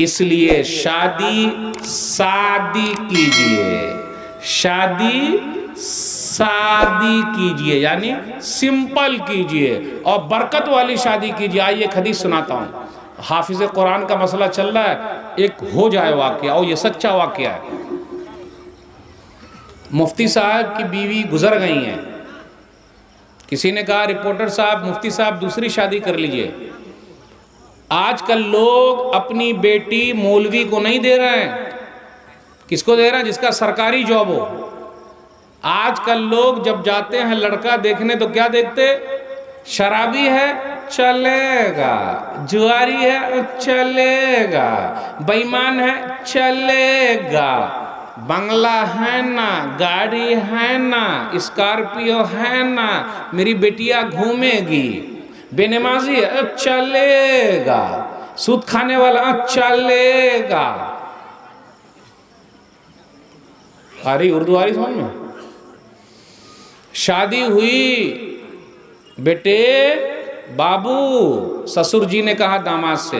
इसलिए शादी शादी कीजिए, शादी शादी कीजिए, यानी सिंपल कीजिए और बरकत वाली शादी कीजिए। आइए एक हदीस सुनाता हूँ। हाफिज कुरान का मसला चल रहा है, एक हो जाए वाकया, और ये सच्चा वाकया है। मुफ्ती साहब की बीवी गुजर गई हैं। किसी ने कहा रिपोर्टर साहब, मुफ्ती साहब दूसरी शादी कर लीजिए। आजकल लोग अपनी बेटी मौलवी को नहीं दे रहे हैं। किसको दे रहे हैं? जिसका सरकारी जॉब हो। आजकल लोग जब जाते हैं लड़का देखने तो क्या देखते? शराबी है चलेगा, जुआरी है चलेगा, बेईमान है चलेगा, बंगला है ना, गाड़ी है ना, स्कॉर्पियो है ना, मेरी बेटियां घूमेगी, बेनमाजी है चलेगा, सूद खाने वाला चलेगा। आ रही उर्दू आ रही समझ में? शादी हुई, बेटे बाबू, ससुर जी ने कहा दामाद से,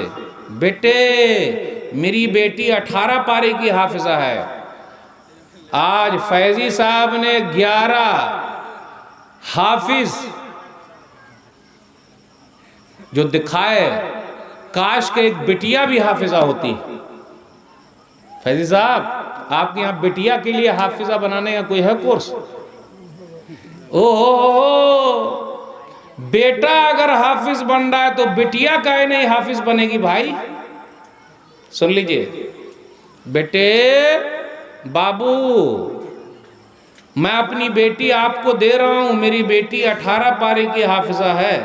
बेटे मेरी बेटी 18 पारे की हाफिजा है। आज फैजी साहब ने 11 हाफिज जो दिखाए, काश के एक बिटिया भी हाफिजा होती। फैजी साहब आपके यहाँ बिटिया के लिए हाफिजा बनाने का कोई है कोर्स? ओहो, बेटा अगर हाफिज बन रहा है तो बिटिया काहे नहीं हाफिज बनेगी भाई? सुन लीजिए, बेटे बाबू मैं अपनी बेटी आपको दे रहा हूं। मेरी बेटी 18 पारे की हाफिजा है,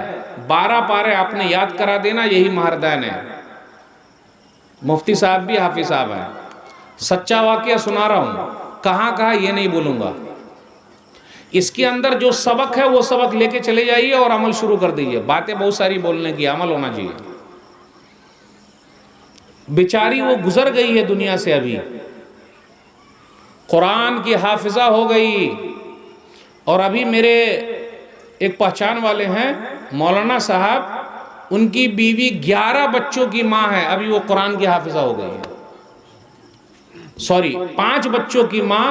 12 पारे आपने याद करा देना, यही महरदैन है। मुफ्ती साहब भी हाफिज साहब हैं। सच्चा वाकया सुना रहा हूं, कहाँ कहाँ ये नहीं बोलूंगा। इसके अंदर जो सबक है वो सबक लेके चले जाइए और अमल शुरू कर दीजिए। बातें बहुत सारी बोलने की, अमल होना चाहिए। बेचारी वो गुजर गई है दुनिया से, अभी कुरान की हाफिजा हो गई। और अभी मेरे एक पहचान वाले हैं मौलाना साहब, उनकी बीवी 11 बच्चों की माँ है, अभी वो कुरान की हाफिजा हो गई है। सॉरी, 5 बच्चों की माँ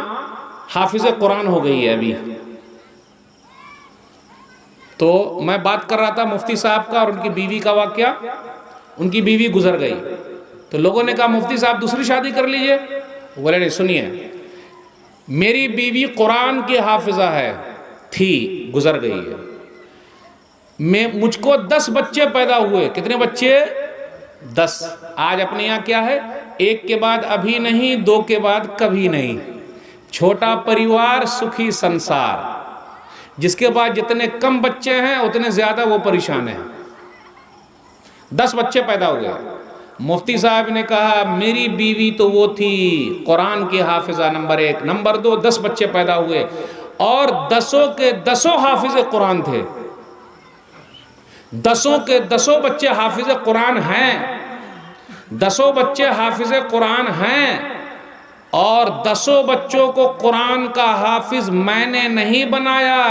हाफिज कुरान हो गई है अभी। तो मैं बात कर रहा था मुफ्ती साहब का और उनकी बीवी का वाकया। उनकी बीवी गुजर गई तो लोगों ने कहा मुफ्ती साहब दूसरी शादी कर लीजिए। बोले नहीं, सुनिए, मेरी बीवी कुरान की हाफिजा है, थी, गुजर गई है। मुझको 10 बच्चे पैदा हुए। कितने बच्चे? 10। आज अपने यहाँ क्या है? एक के बाद अभी नहीं, 2 के बाद कभी नहीं। छोटा परिवार सुखी संसार। जिसके पास जितने कम बच्चे हैं उतने ज्यादा वो परेशान है। 10 बच्चे पैदा हुए। मुफ्ती साहब ने कहा मेरी बीवी तो वो थी कुरान की हाफिजा नंबर 1, नंबर 2 10 बच्चे पैदा हुए और 10 के 10 हाफिज कुरान थे। 10 के 10 बच्चे हाफिज कुरान हैं। 10 बच्चे हाफिज कुरान हैं और 10 बच्चों को कुरान का हाफिज मैंने नहीं बनाया,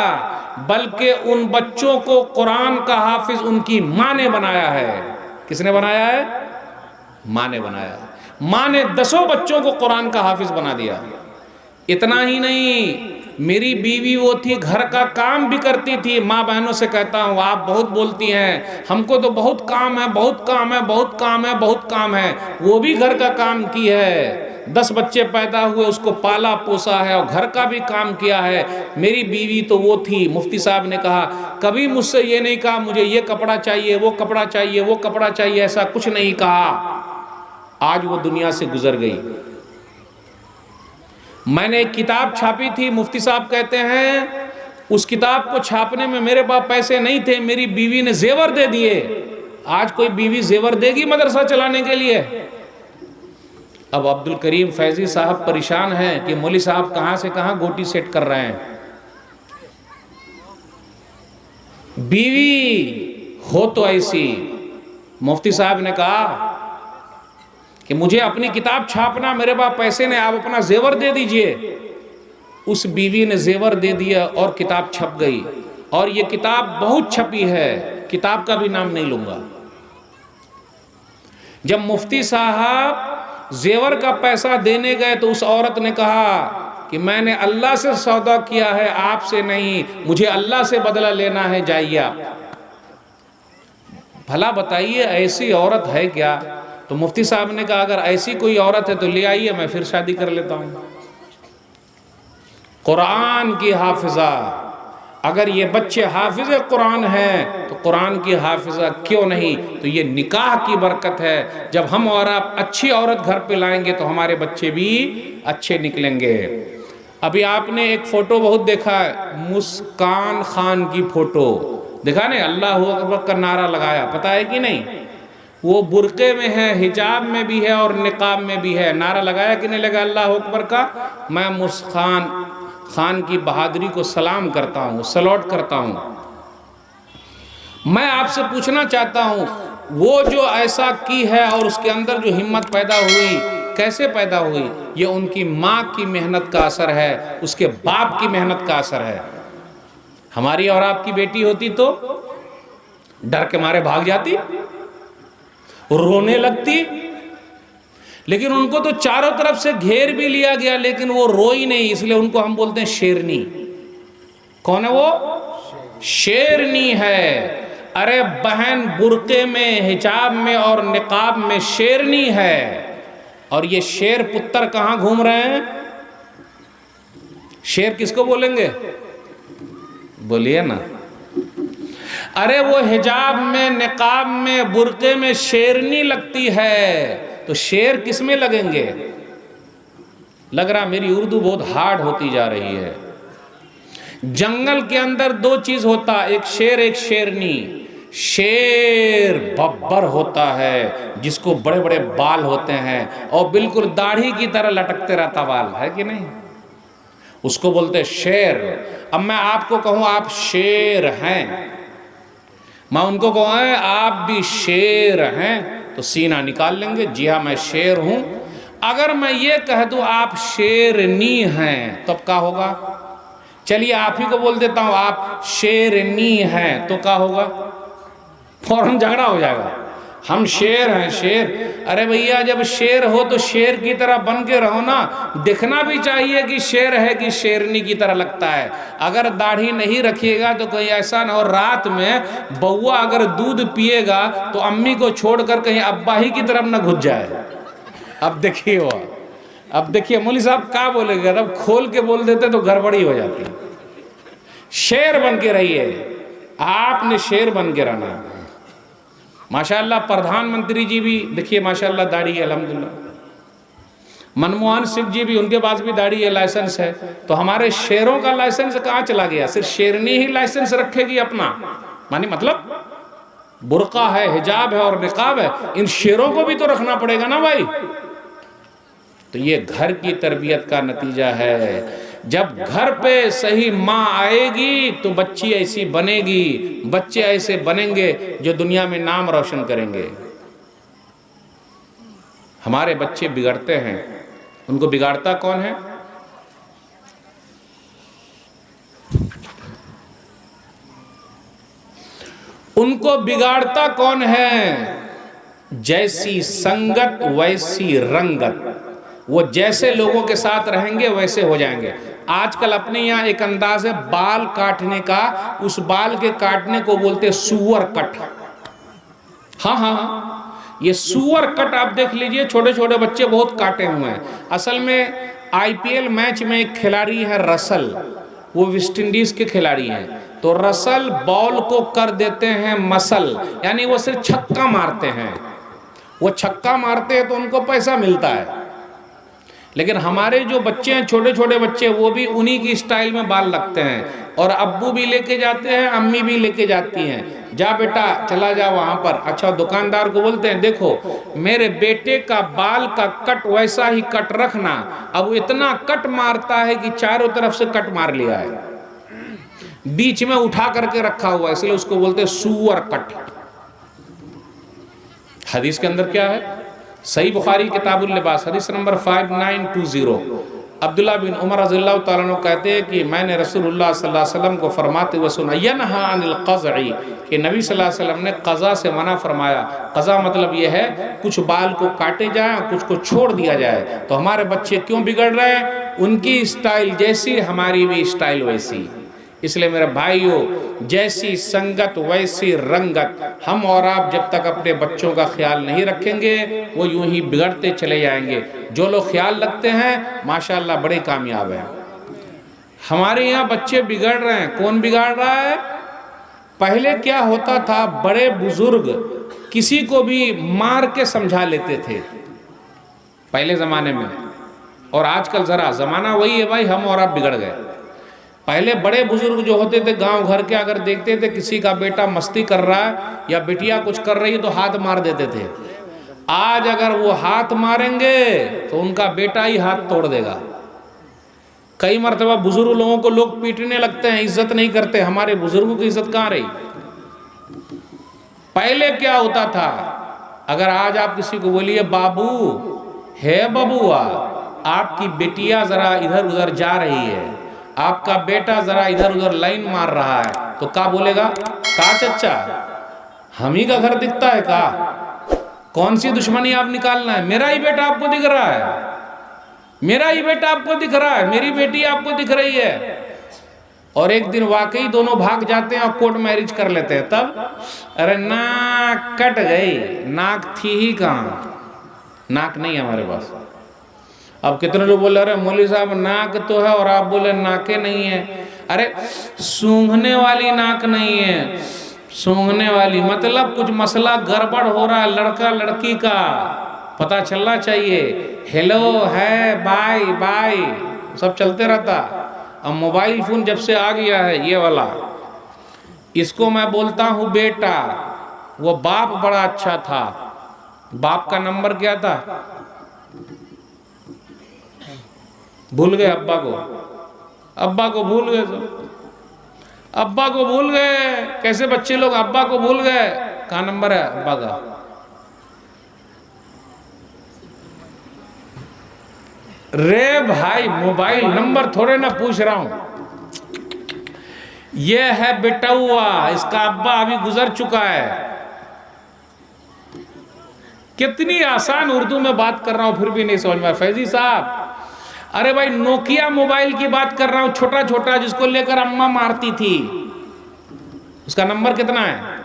बल्कि उन बच्चों को कुरान का हाफिज उनकी माँ ने बनाया है। किसने बनाया है? माँ ने बनाया। माँ ने 10 बच्चों को कुरान का हाफिज बना दिया। इतना ही नहीं, मेरी बीवी वो थी घर का काम भी करती थी। माँ बहनों से कहता हूँ आप बहुत बोलती हैं, हमको तो बहुत काम है, बहुत काम है, बहुत काम है, बहुत काम है। वो भी घर का काम की है, 10 बच्चे पैदा हुए, उसको पाला पोसा है और घर का भी काम किया है। मेरी बीवी तो वो थी। मुफ्ती साहब ने कहा कभी मुझसे ये नहीं कहा मुझे ये कपड़ा चाहिए, वो कपड़ा चाहिए, वो कपड़ा चाहिए, ऐसा कुछ नहीं कहा। आज वो दुनिया से गुजर गई। मैंने एक किताब छापी थी, मुफ्ती साहब कहते हैं उस किताब को छापने में मेरे पास पैसे नहीं थे, मेरी बीवी ने जेवर दे दिए। आज कोई बीवी जेवर देगी मदरसा चलाने के लिए? अब अब्दुल करीम फैजी साहब परेशान हैं कि मौली साहब कहां से कहां गोटी सेट कर रहे हैं। बीवी हो तो ऐसी। मुफ्ती साहब ने कहा कि मुझे अपनी किताब छापना, मेरे पास पैसे ने, आप अपना जेवर दे दीजिए। उस बीवी ने जेवर दे दिया और किताब छप गई। और ये किताब बहुत छपी है, किताब का भी नाम नहीं लूंगा। जब मुफ्ती साहब जेवर का पैसा देने गए तो उस औरत ने कहा कि मैंने अल्लाह से सौदा किया है, आपसे नहीं, मुझे अल्लाह से बदला लेना है, जाइए आप। भला बताइए ऐसी औरत है क्या? तो मुफ्ती साहब ने कहा अगर ऐसी कोई औरत है तो ले आइए, मैं फिर शादी कर लेता हूँ। कुरान की हाफिजा, अगर ये बच्चे हाफिज कुरान हैं तो कुरान की हाफिजा क्यों नहीं? तो ये निकाह की बरकत है। जब हम और आप अच्छी औरत घर पे लाएंगे तो हमारे बच्चे भी अच्छे निकलेंगे। अभी आपने एक फ़ोटो बहुत देखा है, मुस्कान खान की फ़ोटो देखा नहीं? अल्लाह अकबर का नारा लगाया, पता है कि नहीं? वो बुरके में है, हिजाब में भी है और निकाब में भी है। नारा लगाया कि नहीं लगा अल्लाह अकबर का? मैं मुस्कान खान की बहादुरी को सलाम करता हूँ, सलूट करता हूँ। मैं आपसे पूछना चाहता हूँ, वो जो ऐसा की है और उसके अंदर जो हिम्मत पैदा हुई, कैसे पैदा हुई? ये उनकी माँ की मेहनत का असर है, उसके बाप की मेहनत का असर है। हमारी और आपकी बेटी होती तो डर के मारे भाग जाती, रोने लगती, लेकिन उनको तो चारों तरफ से घेर भी लिया गया लेकिन वो रोई नहीं, इसलिए उनको हम बोलते हैं शेरनी। कौन है वो? शेरनी है। अरे बहन बुर्के में, हिजाब में और निकाब में शेरनी है। और ये शेर पुत्र कहां घूम रहे हैं? शेर किसको बोलेंगे? बोलिए ना। अरे वो हिजाब में, निकाब में, बुर्के में शेरनी लगती है तो शेर किस में लगेंगे? लग रहा मेरी उर्दू बहुत हार्ड होती जा रही है। जंगल के अंदर दो चीज होता, एक शेर एक शेरनी। शेर बब्बर होता है जिसको बड़े बड़े बाल होते हैं और बिल्कुल दाढ़ी की तरह लटकते रहता बाल, है कि नहीं? उसको बोलते हैं शेर। अब मैं आपको कहूं आप शेर हैं, मैं उनको कहूँ आप भी शेर हैं, तो सीना निकाल लेंगे, जी हाँ मैं शेर हूं। अगर मैं ये कह दूं आप शेरनी हैं तब क्या होगा? चलिए आप ही को बोल देता हूं आप शेरनी हैं तो क्या होगा? फौरन झगड़ा हो जाएगा। हम शेर हैं, शेर। अरे भैया जब शेर हो तो शेर की तरह बन के रहो ना, दिखना भी चाहिए कि शेर है कि शेरनी की तरह लगता है। अगर दाढ़ी नहीं रखिएगा तो कहीं ऐसा ना हो रात में बउआ अगर दूध पिएगा तो अम्मी को छोड़कर कहीं अब्बा ही की तरफ ना घुस जाए। अब देखिए वो, अब देखिए मौलवी साहब क्या बोलेंगे, अब खोल के बोल देते तो गड़बड़ी हो जाती। शेर बन के रहिए, आपने शेर बन के रहना है। माशाअल्लाह प्रधानमंत्री जी भी देखिए माशाअल्लाह दाढ़ी है, अल्हम्दुलिल्लाह। मनमोहन सिंह जी भी, उनके पास भी दाढ़ी है, लाइसेंस है। तो हमारे शेरों का लाइसेंस कहाँ चला गया? सिर्फ शेरनी ही लाइसेंस रखेगी अपना, मानी मतलब बुर्का है, हिजाब है और निकाब है, इन शेरों को भी तो रखना पड़ेगा ना भाई। तो ये घर की तरबियत का नतीजा है। जब घर पे सही माँ आएगी तो बच्ची ऐसी बनेगी, बच्चे ऐसे बनेंगे जो दुनिया में नाम रोशन करेंगे। हमारे बच्चे बिगड़ते हैं, उनको बिगाड़ता कौन है? उनको बिगाड़ता कौन है? जैसी संगत वैसी रंगत। वो जैसे लोगों के साथ रहेंगे वैसे हो जाएंगे। आजकल अपने यहाँ एक अंदाज है बाल काटने का, उस बाल के काटने को बोलते सुअर कट। हाँ हाँ, ये सुअर कट आप देख लीजिए, छोटे छोटे बच्चे बहुत काटे हुए हैं। असल में आईपीएल मैच में एक खिलाड़ी है रसल, वो वेस्ट इंडीज के खिलाड़ी हैं। तो रसल बॉल को कर देते हैं मसल, यानी वो सिर्फ छक्का मारते हैं। वो छक्का मारते हैं तो उनको पैसा मिलता है। लेकिन हमारे जो बच्चे हैं, छोटे छोटे बच्चे, वो भी उन्हीं की स्टाइल में बाल लगते हैं और अब्बू भी लेके जाते हैं, अम्मी भी लेके जाती हैं, जा बेटा चला जा वहाँ पर। अच्छा दुकानदार को बोलते हैं देखो मेरे बेटे का बाल का कट वैसा ही कट रखना। अब वो इतना कट मारता है कि चारों तरफ से कट मार लिया है, बीच में उठा करके रखा हुआ, इसलिए उसको बोलते हैं सुअर कट। हदीस के अंदर क्या है? सही बुखारी किताबुल लिबास हदीस नंबर 5920, अब्दुल्ला बिन उमर रज़ियल्लाहु ताला अन्हु कहते हैं कि मैंने रसूलुल्लाह सल्लल्लाहु अलैहि वसल्लम को फरमाते हुए सुना, यनहा अनिल क़ज़ई, कि नबी सल्लल्लाहु अलैहि वसल्लम ने क़ज़ा से मना फरमाया। क़ज़ा मतलब ये है कुछ बाल को काटे जाए, कुछ को छोड़ दिया जाए। तो हमारे बच्चे क्यों बिगड़ रहे हैं? उनकी स्टाइल जैसी हमारी भी स्टाइल वैसी। इसलिए मेरे भाइयों, जैसी संगत वैसी रंगत। हम और आप जब तक अपने बच्चों का ख्याल नहीं रखेंगे वो यूं ही बिगड़ते चले जाएंगे। जो लोग ख्याल रखते हैं माशाल्लाह बड़े कामयाब हैं। हमारे यहाँ बच्चे बिगड़ रहे हैं। कौन बिगाड़ रहा है? पहले क्या होता था, बड़े बुजुर्ग किसी को भी मार के समझा लेते थे पहले ज़माने में, और आजकल ज़रा ज़माना वही है भाई, हम और आप बिगड़ गए। पहले बड़े बुजुर्ग जो होते थे गांव घर के, अगर देखते थे किसी का बेटा मस्ती कर रहा है या बिटिया कुछ कर रही है तो हाथ मार देते थे। आज अगर वो हाथ मारेंगे तो उनका बेटा ही हाथ तोड़ देगा। कई मरतबा बुजुर्ग लोगों को लोग पीटने लगते हैं, इज्जत नहीं करते। हमारे बुजुर्गों की इज्जत कहाँ रही? पहले क्या होता था, अगर आज आप किसी को बोलिए बाबू, है बबुआ, आपकी बेटिया जरा इधर उधर जा रही है, आपका बेटा जरा इधर उधर लाइन मार रहा है, तो क्या बोलेगा? का चच्चा, हम ही का घर दिखता है का? कौन सी दुश्मनी आप निकालना है? मेरा ही बेटा आपको दिख रहा है, मेरा ही बेटा आपको दिख रहा है, मेरी बेटी आपको दिख रही है। और एक दिन वाकई दोनों भाग जाते हैं और कोर्ट मैरिज कर लेते हैं। तब अरे नाक कट गई, नाक थी ही कहाँ? नाक नहीं है हमारे पास। अब कितने लोग बोले अरे मौलवी साहब नाक तो है, और आप बोले नाके नहीं है। अरे सूंघने वाली नाक नहीं है, सूंघने वाली मतलब कुछ मसला गड़बड़ हो रहा है लड़का लड़की का, पता चलना चाहिए। हेलो है बाय बाय सब चलते रहता। अब मोबाइल फोन जब से आ गया है ये वाला, इसको मैं बोलता हूँ बेटा। वो बाप बड़ा अच्छा था। बाप का नंबर क्या था? भूल गए अब्बा को, अब्बा को भूल गए सब, अब्बा को भूल गए। कैसे बच्चे लोग अब्बा को भूल गए? कहाँ नंबर है अब्बा का? रे भाई मोबाइल नंबर थोड़े ना पूछ रहा हूं, ये है बेटौआ, इसका अब्बा अभी गुजर चुका है। कितनी आसान उर्दू में बात कर रहा हूं फिर भी नहीं समझ में। फैजी साहब, अरे भाई नोकिया मोबाइल की बात कर रहा हूं, छोटा छोटा, जिसको लेकर अम्मा मारती थी, उसका नंबर कितना है?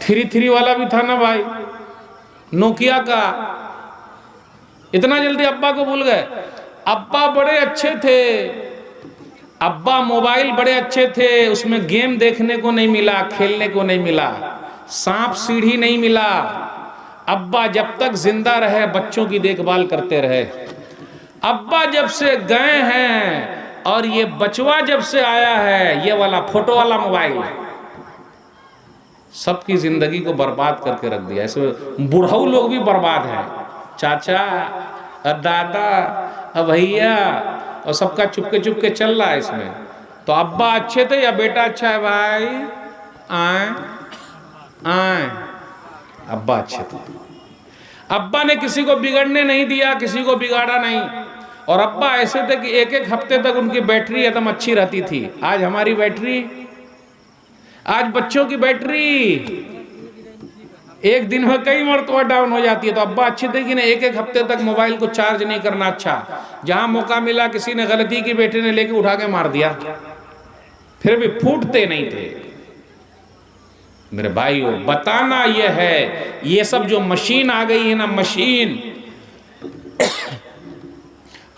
थ्री वाला भी था ना भाई नोकिया का। इतना जल्दी अब्बा को भूल गए? अब्बा बड़े अच्छे थे, अब्बा मोबाइल बड़े अच्छे थे, उसमें गेम देखने को नहीं मिला, खेलने को नहीं मिला, सांप सीढ़ी नहीं मिला। अब्बा जब तक जिंदा रहे बच्चों की देखभाल करते रहे। अब्बा जब से गए हैं और ये बचवा जब से आया है, ये वाला फोटो वाला मोबाइल, सबकी जिंदगी को बर्बाद करके रख दिया। इसमें बुढ़ऊ लोग भी बर्बाद हैं, चाचा दादा भैया, और सबका चुपके चुपके चल रहा है इसमें। तो अब्बा अच्छे थे या बेटा अच्छा है भाई? आए आए, अब्बा अच्छे थे। अब्बा ने किसी को बिगड़ने नहीं दिया, किसी को बिगाड़ा नहीं। और अब्बा ऐसे थे कि एक एक हफ्ते तक उनकी बैटरी एकदम अच्छी रहती थी। आज हमारी बैटरी, आज बच्चों की बैटरी एक दिन में कई मरतबा डाउन हो जाती है। तो अब्बा अच्छे थे कि नहीं, एक एक हफ्ते तक मोबाइल को चार्ज नहीं करना। अच्छा, जहां मौका मिला किसी ने गलती की, बेटे ने लेके उठा के मार दिया, फिर भी फूटते नहीं थे। मेरे भाइयों, बताना यह है, ये सब जो मशीन आ गई है ना, मशीन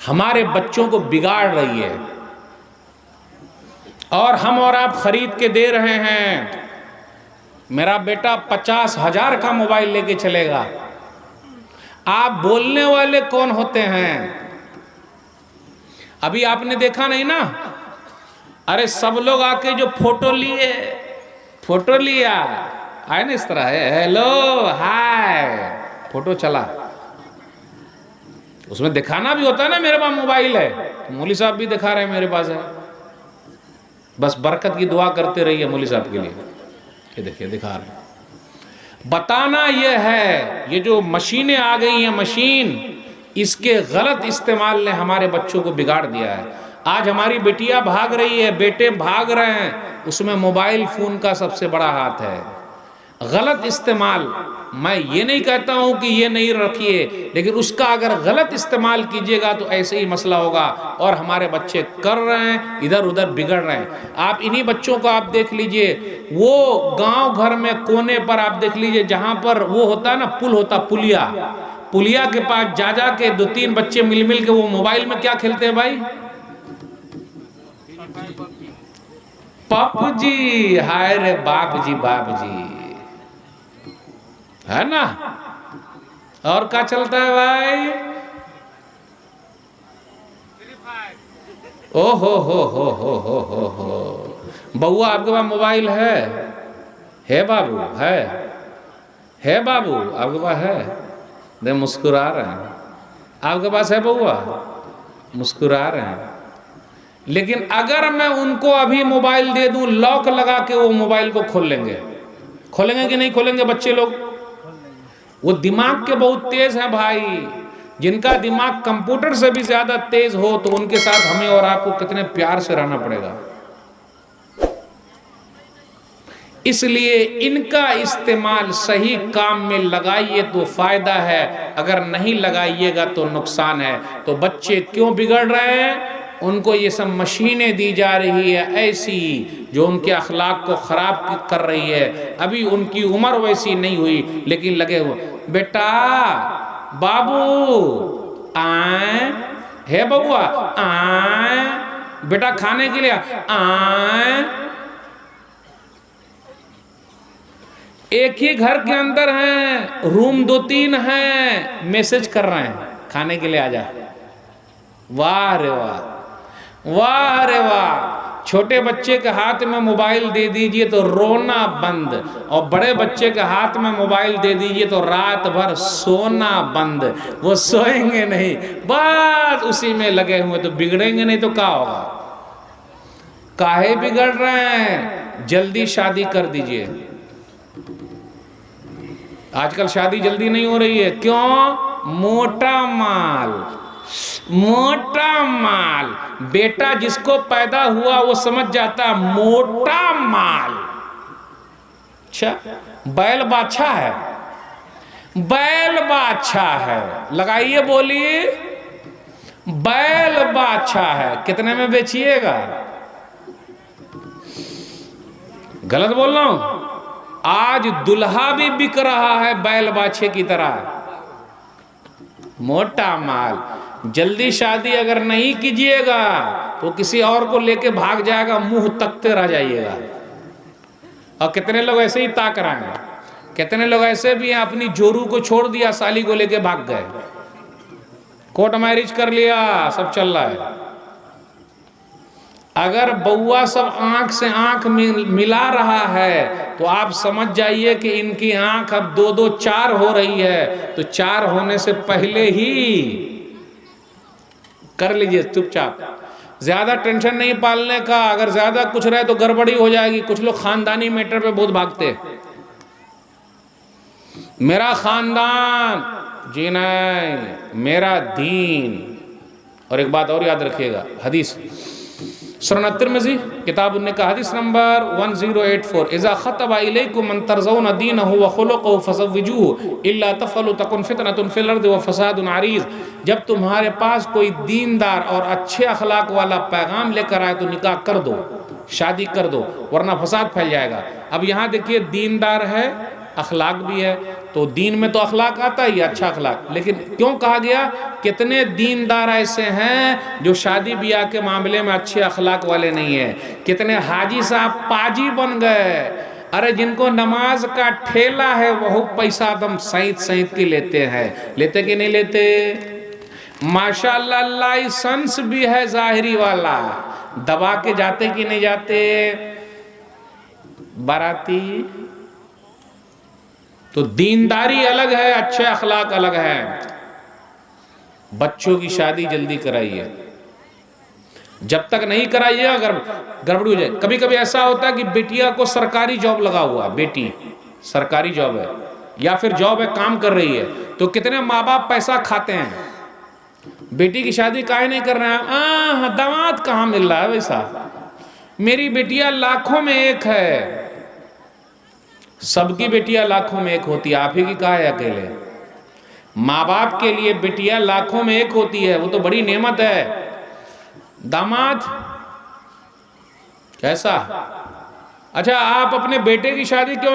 हमारे बच्चों को बिगाड़ रही है, और हम और आप खरीद के दे रहे हैं। मेरा बेटा 50,000 का मोबाइल लेके चलेगा। आप बोलने वाले कौन होते हैं? अभी आपने देखा नहीं ना, अरे सब लोग आके जो फोटो लिए, फोटो लिया आए ना इस तरह है, हेलो हाय, फोटो चला। उसमें दिखाना भी होता है ना, मेरे पास मोबाइल है, तो मौलवी साहब भी दिखा रहे हैं मेरे पास है। बस बरकत की दुआ करते रहिए मौलवी साहब के लिए। ये देखिए दिखा रहे हैं, बताना यह है, ये जो मशीनें आ गई हैं, मशीन, इसके गलत इस्तेमाल ने हमारे बच्चों को बिगाड़ दिया है। आज हमारी बेटियां भाग रही है, बेटे भाग रहे हैं, उसमें मोबाइल फोन का सबसे बड़ा हाथ है। गलत इस्तेमाल, मैं ये नहीं कहता हूं कि ये नहीं रखिए, लेकिन उसका अगर गलत इस्तेमाल कीजिएगा तो ऐसे ही मसला होगा। और हमारे बच्चे कर रहे हैं, इधर उधर बिगड़ रहे हैं। आप इन्हीं बच्चों को आप देख लीजिए, वो गांव घर में कोने पर आप देख लीजिए, जहां पर वो होता है ना, पुल होता, पुलिया, पुलिया के पास जा जा के 2-3 बच्चे मिल मिल के वो मोबाइल में क्या खेलते हैं भाई? पबजी। हाय रे बाप जी, बाप जी, है ना। और क्या चलता है भाई? ओ हो। बउआ आपके पास मोबाइल है बाबू? है बाबू आपके पास है? दे मुस्कुरा रहे हैं। आपके पास है बउआ? मुस्कुरा रहे हैं। लेकिन अगर मैं उनको अभी मोबाइल दे दूं, लॉक लगा के वो मोबाइल को खोलेंगे कि नहीं खोलेंगे बच्चे लोग? वो दिमाग के बहुत तेज हैं भाई। जिनका दिमाग कंप्यूटर से भी ज्यादा तेज हो, तो उनके साथ हमें और आपको कितने प्यार से रहना पड़ेगा। इसलिए इनका इस्तेमाल सही काम में लगाइए तो फायदा है, अगर नहीं लगाइएगा तो नुकसान है। तो बच्चे क्यों बिगड़ रहे हैं? उनको ये सब मशीनें दी जा रही है ऐसी, जो उनके अखलाक को खराब कर रही है। अभी उनकी उम्र वैसी नहीं हुई, लेकिन लगे हुए। बेटा, बाबू आए, है बउआ आए, बेटा खाने के लिए आए। एक ही घर के अंदर हैं, रूम 2-3 हैं, मैसेज कर रहे हैं खाने के लिए आ जा। वाह रे वाह, वाह रे वाह। छोटे बच्चे के हाथ में मोबाइल दे दीजिए तो रोना बंद, और बड़े बच्चे के हाथ में मोबाइल दे दीजिए तो रात भर सोना बंद। वो सोएंगे नहीं, बस उसी में लगे हुए, तो बिगड़ेंगे नहीं तो क्या होगा? काहे बिगड़ रहे हैं? जल्दी शादी कर दीजिए। आजकल शादी जल्दी नहीं हो रही है, क्यों? मोटा माल, मोटा माल। बेटा जिसको पैदा हुआ वो समझ जाता मोटा माल। अच्छा, बैल बाछा है, बैल बाछा है, लगाइए बोलिए, बैल बाछा है। कितने में बेचिएगा? गलत बोल रहा हूं? आज दुल्हा भी बिक रहा है बैल बाछे की तरह। मोटा माल। जल्दी शादी अगर नहीं कीजिएगा तो किसी और को लेके भाग जाएगा, मुंह तकते रह जाइएगा। और कितने लोग ऐसे ही ताक रहे हैं, कितने लोग ऐसे भी हैं, अपनी जोरू को छोड़ दिया, साली को लेके भाग गए, कोर्ट मैरिज कर लिया, सब चल रहा है। अगर बउआ सब आंख से आंख मिला रहा है तो आप समझ जाइए कि इनकी आंख अब 2-2, 4 हो रही है। तो 4 होने से पहले ही कर लीजिए चुपचाप। ज्यादा टेंशन नहीं पालने का, अगर ज्यादा कुछ रहे तो गड़बड़ी हो जाएगी। कुछ लोग खानदानी मैटर पे बहुत भागते, मेरा खानदान, जी नहीं, मेरा दीन। और एक बात और याद रखिएगा, हदीस सुनन तिरमिज़ी किताब उन्निका हदीस नंबर 1084, इज़ा ख़तबा इलैकुम मन तरज़ौना दीनहु व ख़ुलुक़हु फ़ज़व्विजूहु इल्ला तफ़अलू तकुन फ़ितनतुन फ़िल अर्दि व फ़सादुन अरीज़। जब तुम्हारे पास कोई दीनदार और अच्छे अखलाक वाला पैगाम लेकर आए तो निकाह कर दो, शादी कर दो, वरना फसाद फैल जाएगा। अब यहाँ देखिए, दीनदार है, अखलाक भी है, तो दीन में तो अखलाक आता ही, अच्छा अखलाक। लेकिन क्यों कहा गया? कितने दीनदार ऐसे हैं जो शादी ब्याह के मामले में अच्छे अखलाक वाले नहीं है। कितने हाजी साहब पाजी बन गए। अरे जिनको नमाज का ठेला है वो पैसा दम सैंत सैंत के लेते हैं। लेते कि नहीं लेते? माशाल्लाह लाइसेंस भी है जाहिरी वाला, दबा के जाते कि नहीं जाते बाराती? तो दीनदारी अलग है, अच्छे अखलाक अलग है। बच्चों की शादी जल्दी कराइए, जब तक नहीं कराइए अगर गड़बड़ी हो जाए। कभी कभी ऐसा होता है कि बेटिया को सरकारी जॉब लगा हुआ, बेटी सरकारी जॉब है या फिर जॉब है, काम कर रही है, तो कितने माँ बाप पैसा खाते हैं, बेटी की शादी काहे नहीं कर रहे हैं, दामाद कहाँ मिल रहा है वैसा, मेरी बेटियां लाखों में एक है। सबकी बेटियां लाखों में एक होती है, आप ही की कहा है अकेले। माँ बाप के लिए बेटियां लाखों में एक होती है, वो तो बड़ी नेमत है। दामाद कैसा? अच्छा, आप अपने बेटे की शादी क्यों,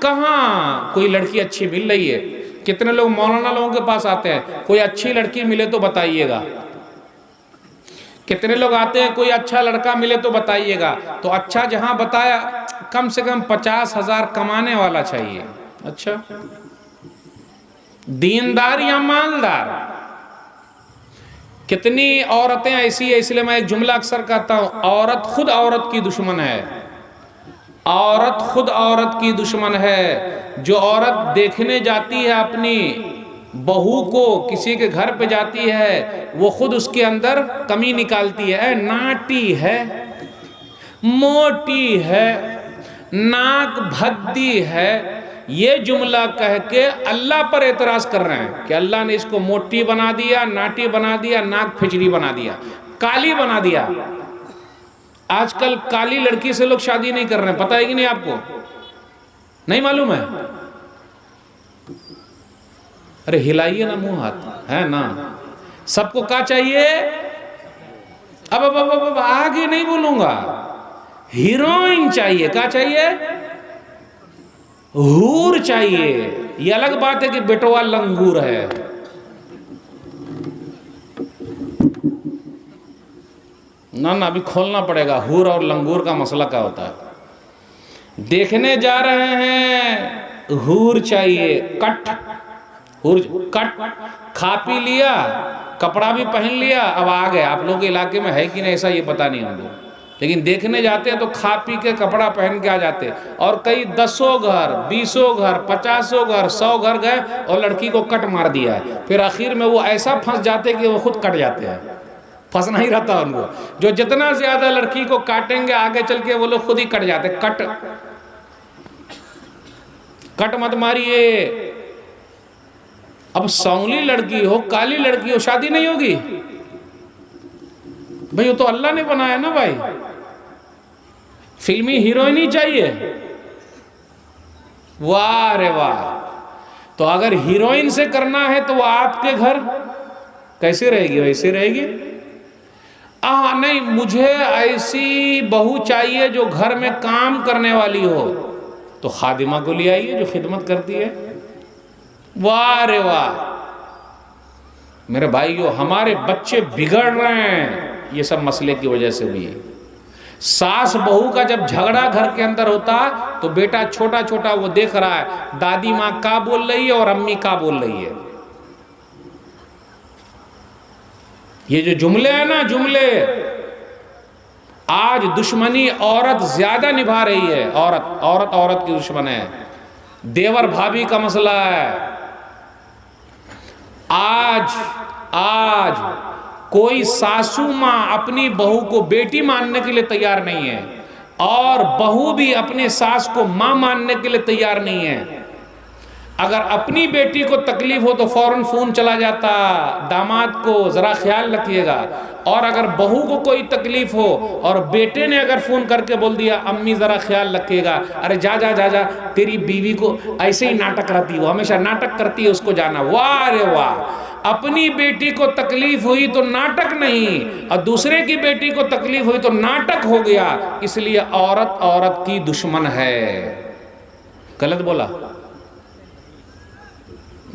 कहाँ कोई लड़की अच्छी मिल रही है? कितने लोग मौलाना लोगों के पास आते हैं, कोई अच्छी लड़की मिले तो बताइएगा। कितने लोग आते हैं, कोई अच्छा लड़का मिले तो बताइएगा। तो अच्छा जहां बताया, कम से कम 50,000 कमाने वाला चाहिए। अच्छा, दीनदार या मालदार? कितनी औरतें ऐसी है, इसलिए मैं एक जुमला अक्सर कहता हूं, औरत खुद औरत की दुश्मन है। औरत खुद औरत की दुश्मन है। जो औरत देखने जाती है अपनी बहू को, किसी के घर पे जाती है, वो खुद उसके अंदर कमी निकालती है। नाटी है, मोटी है, नाक भद्दी है, ये जुमला कह के अल्लाह पर एतराज कर रहे हैं कि अल्लाह ने इसको मोटी बना दिया, नाटी बना दिया, नाक फिचड़ी बना दिया, काली बना दिया। आजकल काली लड़की से लोग शादी नहीं कर रहे हैं, पता है कि नहीं आपको? नहीं मालूम है? अरे हिलाइए ना मुंह हाथ, है ना? सबको क्या चाहिए? अब आगे नहीं बोलूंगा। हीरोइन चाहिए। क्या चाहिए? हूर चाहिए। ये अलग बात है कि बेटवा लंगूर है। ना अभी खोलना पड़ेगा हूर और लंगूर का मसला क्या होता है। देखने जा रहे हैं, हूर चाहिए, कट हूर, कट खा पी लिया, कपड़ा भी पहन लिया, अब आ गए। आप लोगों के इलाके में है कि नहीं ऐसा ये पता नहीं हमको, लेकिन देखने जाते हैं तो खा पी के कपड़ा पहन के आ जाते हैं। और कई 10 घर, 20 घर, 50 घर, 100 घर गए और लड़की को कट मार दिया है। फिर आखिर में वो ऐसा फंस जाते कि वो खुद कट जाते हैं। फंसना ही रहता उनको, जो जितना ज्यादा लड़की को काटेंगे आगे चल के वो लोग खुद ही कट जाते। कट मत मारिए। अब सांवली लड़की हो, काली लड़की हो, शादी नहीं होगी भाई, वो तो अल्लाह ने बनाया ना भाई। फिल्मी हीरोइन ही चाहिए, वाह रे वाह। तो अगर हीरोइन से करना है तो वो आपके घर कैसे रहेगी? वैसे रहेगी। नहीं, मुझे ऐसी बहू चाहिए जो घर में काम करने वाली हो, तो खादिमा को ले आइए जो खिदमत करती है। वाह रे वाह। मेरे भाइयों, हमारे बच्चे बिगड़ रहे हैं ये सब मसले की वजह से हुई। सास बहू का जब झगड़ा घर के अंदर होता तो बेटा छोटा छोटा वो देख रहा है दादी माँ का बोल रही है और अम्मी का बोल रही है। ये जो जुमले हैं ना, जुमले, आज दुश्मनी औरत ज्यादा निभा रही है। औरत की दुश्मन है। देवर भाभी का मसला है। आज कोई सासू माँ अपनी बहू को बेटी मानने के लिए तैयार नहीं है, और बहू भी अपने सास को माँ मानने के लिए तैयार नहीं है। अगर अपनी बेटी को तकलीफ हो तो फौरन फोन चला जाता, दामाद को जरा ख्याल रखिएगा। और अगर बहू को कोई तकलीफ हो और बेटे ने अगर फोन करके बोल दिया अम्मी जरा ख्याल रखिएगा, अरे जा जा जा जा, तेरी बीवी को ऐसे ही नाटक रहती है, वो हमेशा नाटक करती है, उसको जाना। वाह रे वाह। अपनी बेटी को तकलीफ हुई तो नाटक नहीं, और दूसरे की बेटी को तकलीफ हुई तो नाटक हो गया। इसलिए औरत की दुश्मन है। गलत बोला?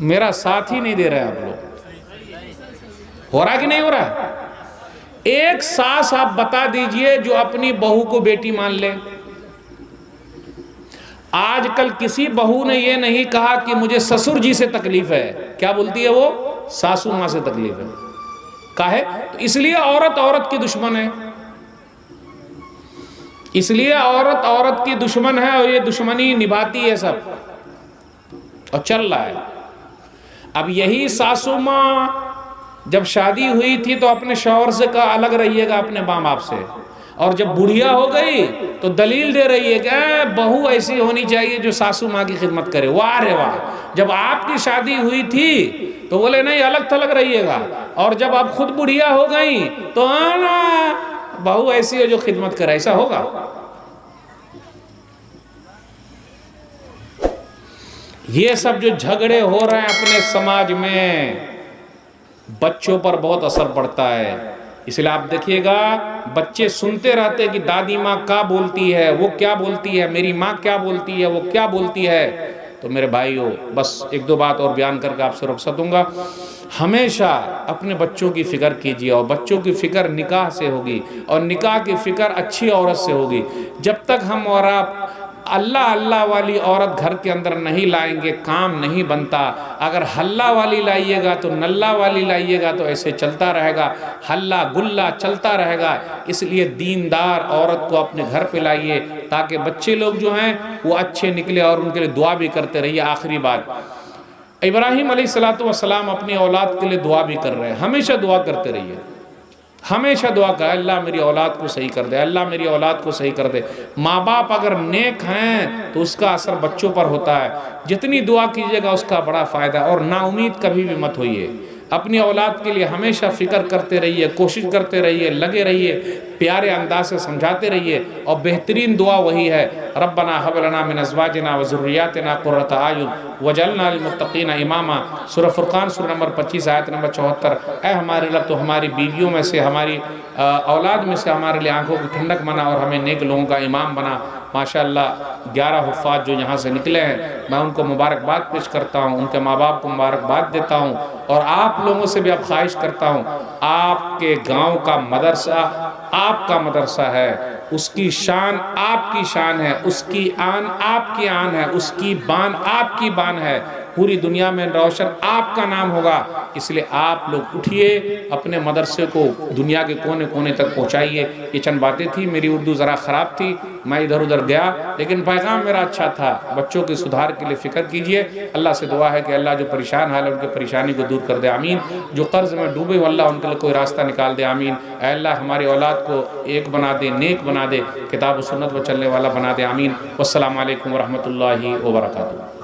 मेरा साथ ही नहीं दे रहे आप लोग। हो रहा कि नहीं हो रहा? एक सास आप बता दीजिए जो अपनी बहू को बेटी मान ले। आजकल किसी बहू ने ये नहीं कहा कि मुझे ससुर जी से तकलीफ है। क्या बोलती है वो? सासू माँ से तकलीफ है। काहे? तो इसलिए औरत की दुश्मन है। इसलिए औरत की दुश्मन है, और ये दुश्मनी निभाती है सब, और चल रहा है। अब यही सासू माँ जब शादी हुई थी तो अपने शौहर से कहा अलग रहिएगा अपने माँ बाप से, और जब बुढ़िया हो गई तो दलील दे रही है कि बहू ऐसी होनी चाहिए जो सासू माँ की खिदमत करे। वाह रे वाह, जब आपकी शादी हुई थी तो बोले नहीं अलग थलग रहिएगा, और जब आप खुद बुढ़िया हो गई तो आना बहू ऐसी हो जो खिदमत करे। ऐसा होगा? ये सब जो झगड़े हो रहे हैं अपने समाज में, बच्चों पर बहुत असर पड़ता है। इसलिए आप देखिएगा बच्चे सुनते रहते हैं कि दादी माँ क्या बोलती है, वो क्या बोलती है, मेरी माँ क्या बोलती है, वो क्या बोलती है। तो मेरे भाइयों, बस एक दो बात और बयान करके आपसे रुखसत दूंगा। हमेशा अपने बच्चों की फ़िक्र कीजिए, और बच्चों की फ़िक्र निकाह से होगी, और निकाह की फ़िक्र अच्छी औरत से होगी। जब तक हम और आप अल्लाह अल्लाह वाली औरत घर के अंदर नहीं लाएंगे काम नहीं बनता। अगर हल्ला वाली लाइएगा तो नल्ला वाली लाइएगा तो ऐसे चलता रहेगा, हल्ला गुल्ला चलता रहेगा। इसलिए दीनदार औरत को अपने घर पे लाइए ताकि बच्चे लोग जो हैं वो अच्छे निकले, और उनके लिए दुआ भी करते रहिए। आखिरी बात, इब्राहीम अलैहिस्सलातु वस्सलाम अपनी औलाद के लिए दुआ भी कर रहे हैं। हमेशा दुआ करते रहिए, हमेशा दुआ कर, अल्लाह मेरी औलाद को सही कर दे, अल्लाह मेरी औलाद को सही कर दे। माँ बाप अगर नेक हैं तो उसका असर बच्चों पर होता है। जितनी दुआ कीजिएगा उसका बड़ा फ़ायदा। और नाउमीद कभी भी मत होइए, अपनी औलाद के लिए हमेशा फ़िक्र करते रहिए, कोशिश करते रहिए, लगे रहिए, प्यारे अंदाज से समझाते रहिए। और बेहतरीन दुआ वही है, रब्बना हब लना मिन अज़वाजिना व ज़ुर्रिय्यातिना क़ुर्रता अयुन वजअलना लिलमुत्तक़ीना इमामा। सूरह फुरक़ान सूरह नंबर 25 आयत नंबर 74। ऐ हमारे रब, तो हमारी बीवियों में से, हमारी औलाद में से हमारे लिए आंखों की ठंडक बना और हमें नेक लोगों का इमाम बना। माशाअल्लाह 11 हुफ़ाज़ जो यहाँ से निकले हैं, मैं उनको मुबारकबाद पेश करता हूँ, उनके माँ बाप को मुबारकबाद देता हूँ। और आप लोगों से भी अब ख्वाहिश करता हूँ, आपके गांव का मदरसा आपका मदरसा है, उसकी शान आपकी शान है, उसकी आन आपकी आन है, उसकी बान आपकी बान है। पूरी दुनिया में रोशन आपका नाम होगा। इसलिए आप लोग उठिए, अपने मदरसे को दुनिया के कोने कोने तक पहुंचाइए। ये चंद बातें थी, मेरी उर्दू ज़रा ख़राब थी, मैं इधर उधर गया, लेकिन पैगाम मेरा अच्छा था। बच्चों के सुधार के लिए फ़िक्र कीजिए। अल्लाह से दुआ है कि अल्लाह जो परेशान हाल है उनकी परेशानी को दूर कर दे, आमीन। जो कर्ज़ में डूबे हो अल्लाह उनके लिए कोई रास्ता निकाल दे, आमीन। अल्लाह हमारी औलाद को एक बना दे, नेक बना दे, किताब व सुन्नत पर चलने वाला बना दे, आमीन। वस्सलामु अलैकुम व रहमतुल्लाहि व बरकातुहू।